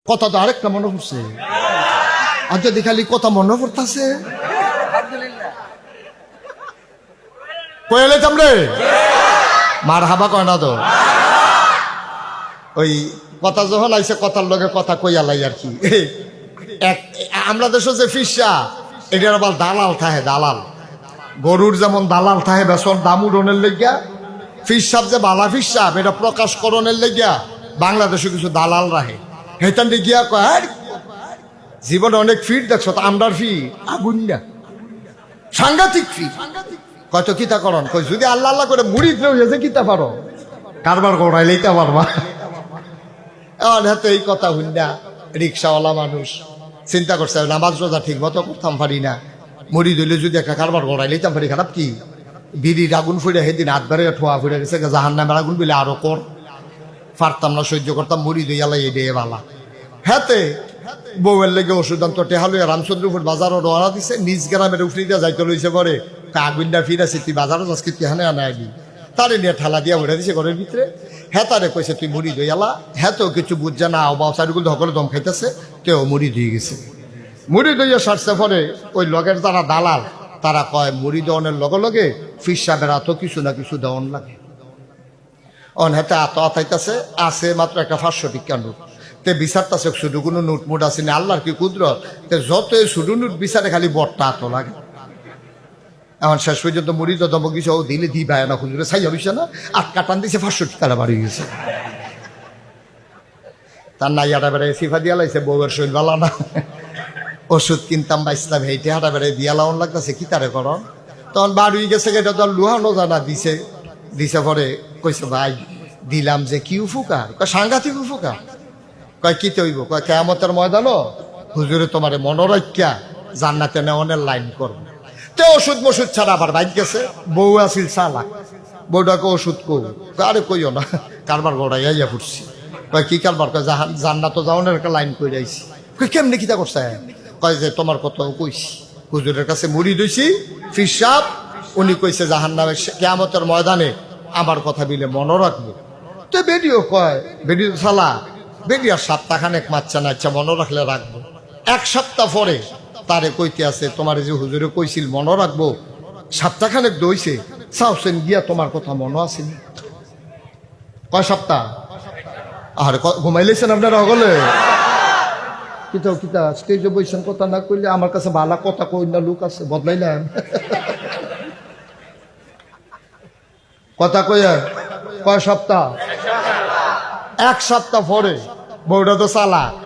কথা তো আরেকটা মনে পড়ছে, আর যদি খালি কথা মনে পড়তেছে কয়েলে তামরে মার হাবা কয় না তো। ওই কথা যখন আইসে কথার লগে কথা কইয়ালাই আর কি। আমরা দেশে যে ফিসা এটার আবার দালাল থাহে, দালাল গরুর যেমন দালাল থাহে বেসন দাম উড়নের লেগিয়া, ফিসাব যে বালা ফিসাব এটা প্রকাশ করণের লেগিয়া বাংলাদেশে কিছু দালাল রাহে। হেতান গিয়া কয় জীবনে অনেক ফিট দেখছো, তো আমরার ফি আগুন না সাংঘাতিক ফি কত কিতা করন কই যদি আল্লাহ আল্লাহ করে মুড়ি হয়েছে কিতা পারো কারবার গড়াইলেইতা পারবা। এখন হাতে এই কথা হইন না, রিক্সাওয়ালা মানুষ চিন্তা করছে নামাজ রোজা ঠিক মতো করতাম পারি না, মুড়ি ধরলে যদি একটা কারবার গড়াইলেইতাম পারি, খারাপ কি বিড়ির আগুন ফুড়ে সেদিন হাতবারে ঠোয়া ফুড়ে গেছে, জাহান নামের আগুন বলে আরো কর পারতাম না, সহ্য করতাম, মুড়ি দইয়ালাই এডে বালা। হাতে বউয়ের লেগে ওষুধ আনতো টেহালুয়া রামচন্দ্রপুর বাজারও রওনা দিছে, নিজ গ্রামের উফরি দিয়া যাইতে লইছে পরে আগুনটা ফিরাছি তুই বাজারও যাচ্ছি তেহানে আনা আবি, তারে নিয়ে ঠেলা দিয়া উঠে দিছে ঘরের ভিতরে। হ্যাঁ তারে কইছে তুই মুড়ি দইয়ালা, হ্যাঁ তো কিছু বুঝছে না, বা চারিগুলো সকলে দম খাইতেছে, তেও মুড়ি দিয়ে গেছে। মুড়ি দইয়া সারছে পরে ওই লগের যারা দালাল তারা কয় মুড়ি দেওয়ানের লগে লগে ফিসাবের এত কিছু না কিছু দেওয়ান লাগে। অন হাতে এত আতাইতেছে আছে মাত্র একটা 500 টিকা নোট, তে বিচারতাছে শুধু কোনো নোট মুট আছে না, আল্লাহর কি কুদরত, তে যত শুধু নোট বিচারে খালি বটটা এত লাগে। এখন শেষ পর্যন্ত মুড়ি তো দমক দিছে, ও দিলে দি পায় না, খুঁজলে সাইয়া হইছে না, আটকা টান দিছে 500 টিকাটা বাড়ি গেছে। তার নাইয়াটা বেড়ে সিফা দিয়া লাইছে, বউয়ের শরীর ভালো না, ওষুধ কিনতাম বাইসলাম হেঁটে হাঁটা বেড়ে দিয়া লাউন লাগতেছে কি তারে কর। তখন বাড়ি গেছে, এটা তো লুহানো জানা দিছে, দিছে পরে কইছে ভাই দিলাম যে কি উপকার, কয় সাংঘাতিক উপকার, কয় কি হইব, কয় কেয়ামতের ময়দানও হুজুরে তোমারে মনোরক্ষা জান্নাতে নেওয়ানের লাইন করবো। তে ওষুধ মশুদ ছাড়া আবার বাইক গেছে, বউ আসিল চালাক, বউটাকে ওষুধ কো, আরে কইও না কারবার গড়াইয়া ফুটছি, কয় কি কারবার, কয় জান্নাত যাওয়ানের একটা লাইন করে যাইছি। কই কেমনি কিতা করছে, কয় যে তোমার কথাও কইছি, হুজুরের কাছে মুড়ি দইছি ফিসাব, উনি কইছে জাহান্নামে কিয়ামতের ময়দানে আমার কথা বিলে মনে রাখবো। তো বেডিও কয় বেডিও সালা বেডিয়ার সপ্তাহখানেক মাচ্চা নাচ্চা মনে রাখলে রাখবো। 1 সপ্তাহ পরে তারে কইতে আছে তোমার যে হুজুরে কইছিল মনে রাখবো, সপ্তাহখানেক দইছে চাওছেন গিয়া তোমার কথা মনে আছে। কয় সপ্তাহ আর ঘুমাইলেছেন আপনারা হগলে কিতা কিতা স্টেজে বইছেন, কথা না কইলে আমার কাছে ভালো কথা কই না, লোক আছে বদলাইলাম কথা কইয়া কয় সপ্তাহ, 1 সপ্তাহ পরে বউটা তো চালা